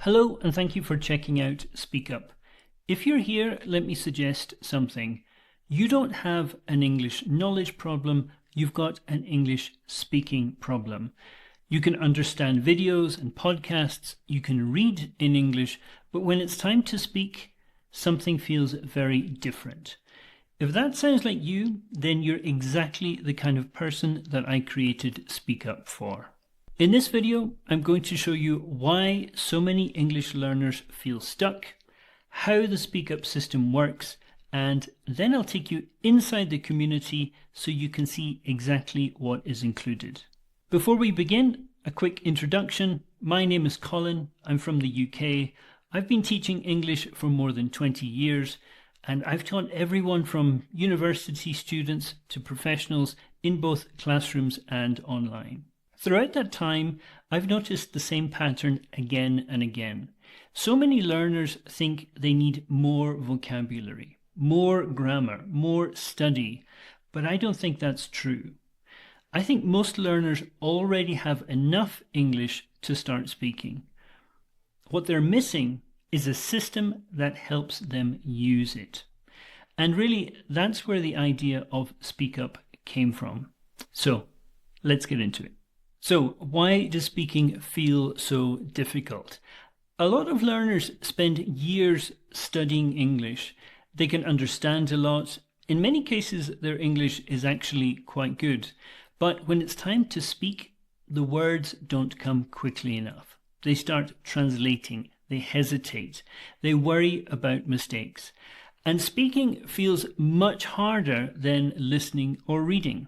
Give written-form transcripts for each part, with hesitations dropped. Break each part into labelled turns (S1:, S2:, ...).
S1: Hello, and thank you for checking out Speak Up. If you're here, let me suggest something. You don't have an English knowledge problem, you've got an English speaking problem. You can understand videos and podcasts, you can read in English, but when it's time to speak, something feels very different. If that sounds like you, then you're exactly the kind of person that I created Speak Up for. In this video, I'm going to show you why so many English learners feel stuck, how the Speak Up system works, and then I'll take you inside the community so you can see exactly what is included. Before we begin, a quick introduction. My name is Colin. I'm from the UK. I've been teaching English for more than 20 years, and I've taught everyone from university students to professionals in both classrooms and online. Throughout that time, I've noticed the same pattern again and again. So many learners think they need more vocabulary, more grammar, more study, but I don't think that's true. I think most learners already have enough English to start speaking. What they're missing is a system that helps them use it. And really, that's where the idea of Speak Up came from. So, let's get into it. So, why does speaking feel so difficult? A lot of learners spend years studying English. They can understand a lot. In many cases, their English is actually quite good. But when it's time to speak, the words don't come quickly enough. They start translating. They hesitate. They worry about mistakes. And speaking feels much harder than listening or reading.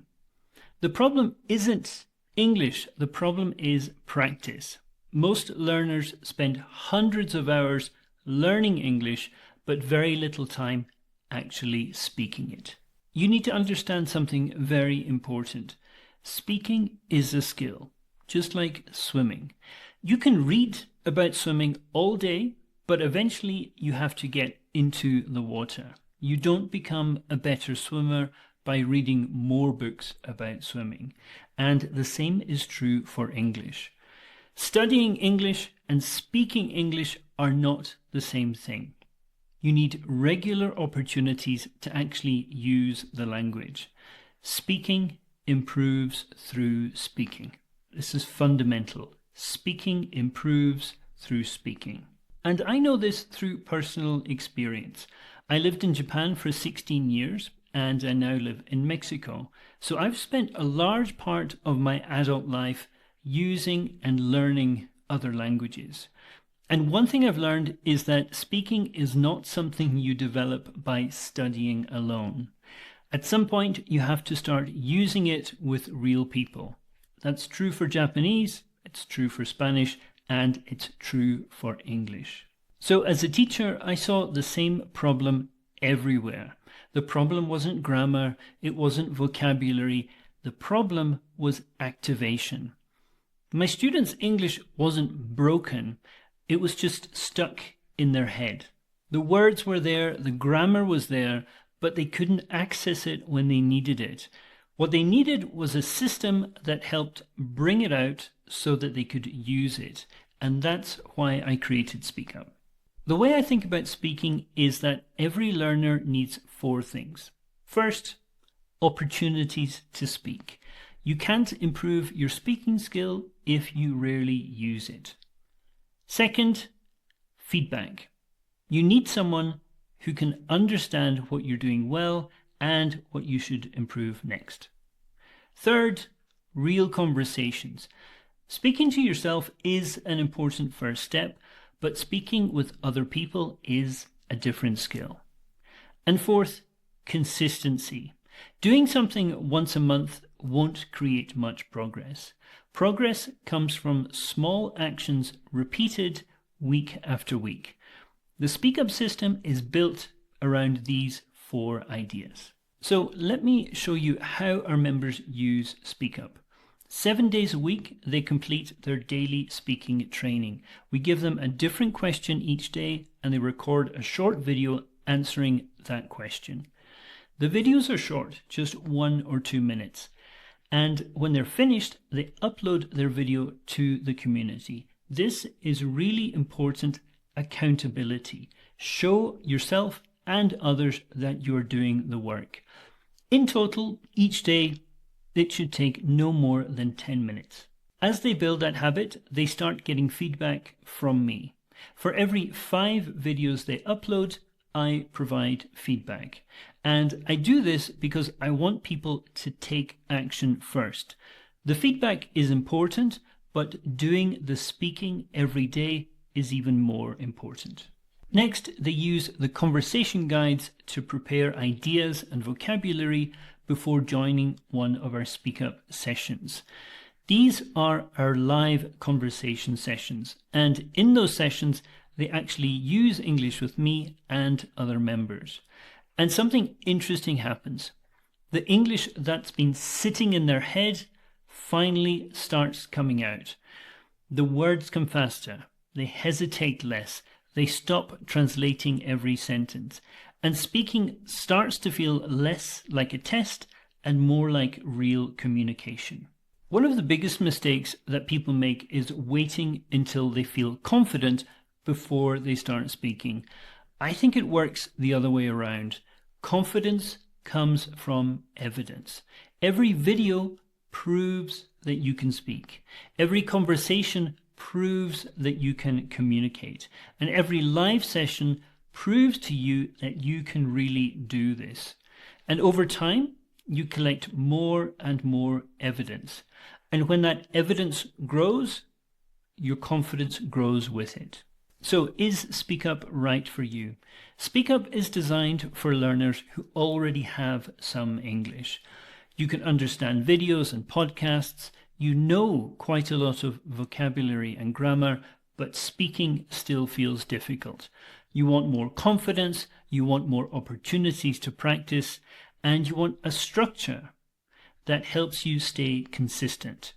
S1: The problem isn't English, the problem is practice. Most learners spend hundreds of hours learning English, but very little time actually speaking it. You need to understand something very important. Speaking is a skill, just like swimming. You can read about swimming all day, but eventually you have to get into the water. You don't become a better swimmer by reading more books about swimming. And the same is true for English. Studying English and speaking English are not the same thing. You need regular opportunities to actually use the language. Speaking improves through speaking. This is fundamental. Speaking improves through speaking. And I know this through personal experience. I lived in Japan for 16 years. And I now live in Mexico. So I've spent a large part of my adult life using and learning other languages. And one thing I've learned is that speaking is not something you develop by studying alone. At some point, you have to start using it with real people. That's true for Japanese, it's true for Spanish, and it's true for English. So as a teacher, I saw the same problem everywhere. The problem wasn't grammar, it wasn't vocabulary, the problem was activation. My students' English wasn't broken, it was just stuck in their head. The words were there, the grammar was there, but they couldn't access it when they needed it. What they needed was a system that helped bring it out so that they could use it. And that's why I created Speak Up. The way I think about speaking is that every learner needs 4 things. First, opportunities to speak. You can't improve your speaking skill if you rarely use it. Second, feedback. You need someone who can understand what you're doing well and what you should improve next. Third, real conversations. Speaking to yourself is an important first step, but speaking with other people is a different skill. And fourth, consistency. Doing something once a month won't create much progress. Progress comes from small actions repeated week after week. The Speak Up system is built around these 4 ideas. So let me show you how our members use Speak Up. 7 days a week, they complete their daily speaking training. We give them a different question each day and they record a short video answering that question. The videos are short, just 1 or 2 minutes. And when they're finished, they upload their video to the community. This is really important accountability. Show yourself and others that you're doing the work. In total, each day, it should take no more than 10 minutes. As they build that habit, they start getting feedback from me. For every 5 videos they upload, I provide feedback. And I do this because I want people to take action first. The feedback is important, but doing the speaking every day is even more important. Next, they use the conversation guides to prepare ideas and vocabulary before joining one of our Speak Up sessions. These are our live conversation sessions, and in those sessions, they actually use English with me and other members. And something interesting happens. The English that's been sitting in their head finally starts coming out. The words come faster, they hesitate less, they stop translating every sentence, and speaking starts to feel less like a test and more like real communication. One of the biggest mistakes that people make is waiting until they feel confident before they start speaking. I think it works the other way around. Confidence comes from evidence. Every video proves that you can speak. Every conversation proves that you can communicate. And every live session proves to you that you can really do this. And over time, you collect more and more evidence. And when that evidence grows, your confidence grows with it. So is Speak Up right for you? Speak Up is designed for learners who already have some English. You can understand videos and podcasts. You know quite a lot of vocabulary and grammar, but speaking still feels difficult. You want more confidence, you want more opportunities to practice, and you want a structure that helps you stay consistent.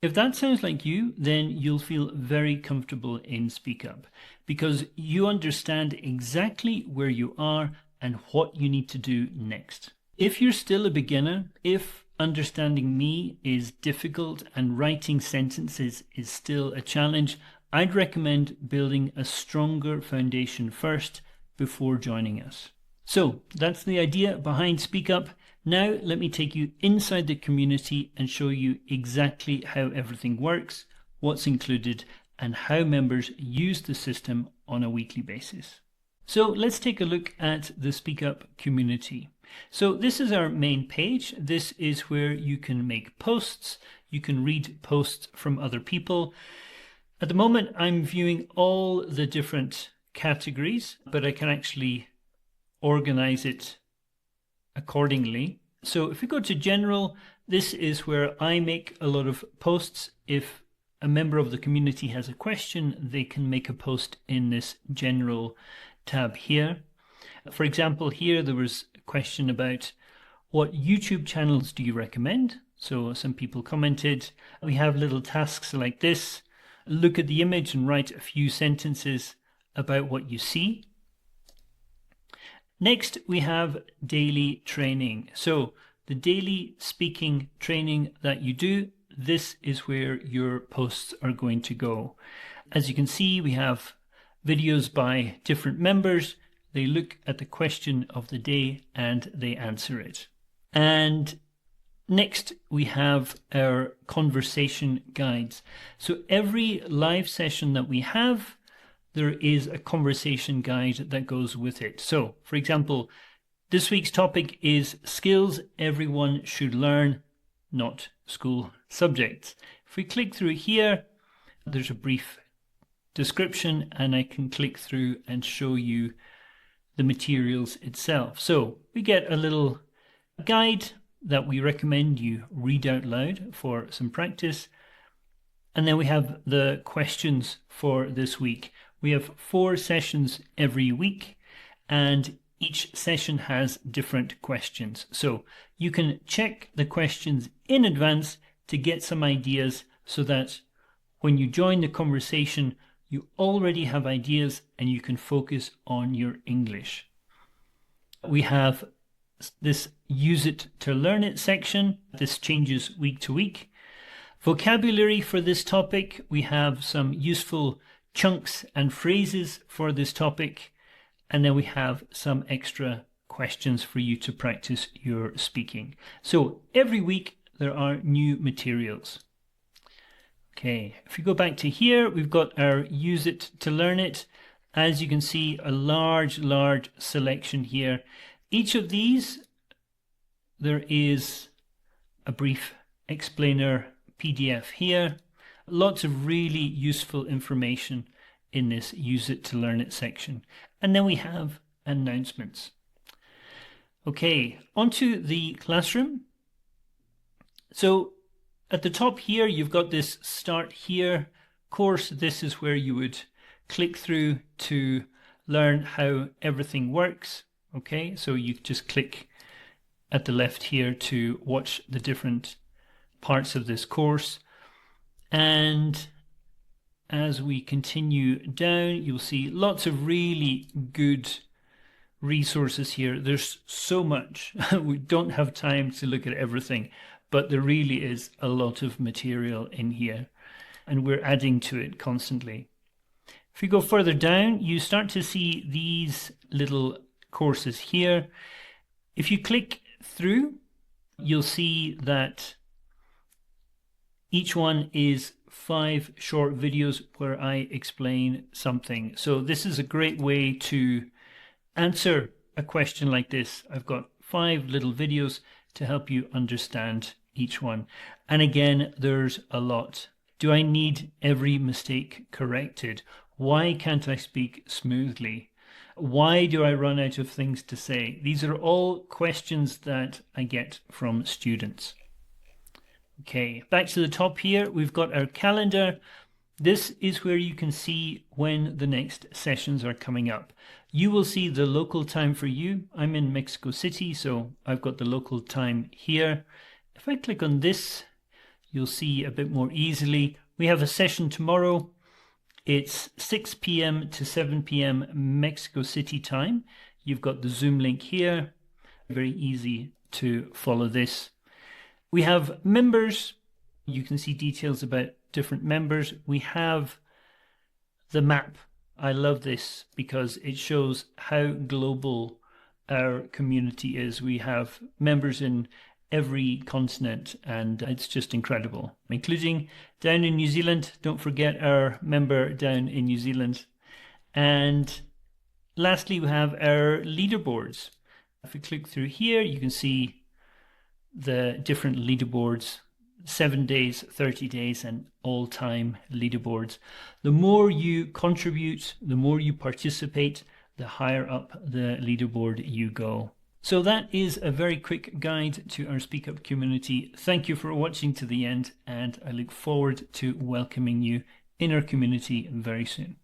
S1: If that sounds like you, then you'll feel very comfortable in Speak Up because you understand exactly where you are and what you need to do next. If you're still a beginner, if understanding me is difficult and writing sentences is still a challenge, I'd recommend building a stronger foundation first before joining us. So that's the idea behind Speak Up. Now let me take you inside the community and show you exactly how everything works, what's included, and how members use the system on a weekly basis. So let's take a look at the Speak Up community. So this is our main page. This is where you can make posts. You can read posts from other people. At the moment, I'm viewing all the different categories, but I can actually organize it accordingly. So if we go to general, this is where I make a lot of posts. If a member of the community has a question, they can make a post in this general tab here. For example, here there was a question about what YouTube channels do you recommend? So some people commented. We have little tasks like this. Look at the image and write a few sentences about what you see. Next, we have daily training. So the daily speaking training that you do, this is where your posts are going to go. As you can see, we have videos by different members. They look at the question of the day and they answer it. And next, we have our conversation guides. So every live session that we have, there is a conversation guide that goes with it. So, for example, this week's topic is skills everyone should learn, not school subjects. If we click through here, there's a brief description and I can click through and show you the materials itself. So we get a little guide that we recommend you read out loud for some practice. And then we have the questions for this week. We have 4 sessions every week and each session has different questions. So you can check the questions in advance to get some ideas so that when you join the conversation, you already have ideas and you can focus on your English. We have this use it to learn it section. This changes week to week. Vocabulary for this topic, we have some useful chunks and phrases for this topic, and then we have some extra questions for you to practice your speaking. So every week there are new materials. Okay, if you go back to here, we've got our use it to learn it. As you can see, a large selection here. Each of these, there is a brief explainer PDF here. Lots of really useful information in this use it to learn it section. And then we have announcements. Okay, onto the classroom. So at the top here, you've got this Start Here course. This is where you would click through to learn how everything works. Okay, so you just click at the left here to watch the different parts of this course. And as we continue down, you'll see lots of really good resources here. There's so much. We don't have time to look at everything, but there really is a lot of material in here, and we're adding to it constantly. If you go further down, you start to see these little courses here. If you click through, you'll see that each one is 5 short videos where I explain something. So this is a great way to answer a question like this. I've got 5 little videos to help you understand each one. And again, there's a lot. Do I need every mistake corrected? Why can't I speak smoothly? Why do I run out of things to say? These are all questions that I get from students. Okay, back to the top here, we've got our calendar. This is where you can see when the next sessions are coming up. You will see the local time for you. I'm in Mexico City, so I've got the local time here. If I click on this, you'll see a bit more easily. We have a session tomorrow. It's 6 p.m. to 7 p.m. Mexico City time. You've got the Zoom link here. Very easy to follow this. We have members. You can see details about different members. We have the map. I love this because it shows how global our community is. We have members in every continent, and it's just incredible, including down in New Zealand. Don't forget our member down in New Zealand. And lastly, we have our leaderboards. If we click through here, you can see the different leaderboards, 7 days, 30 days, and all-time leaderboards. The more you contribute, the more you participate, the higher up the leaderboard you go. So that is a very quick guide to our Speak Up community. Thank you for watching to the end, and I look forward to welcoming you in our community very soon.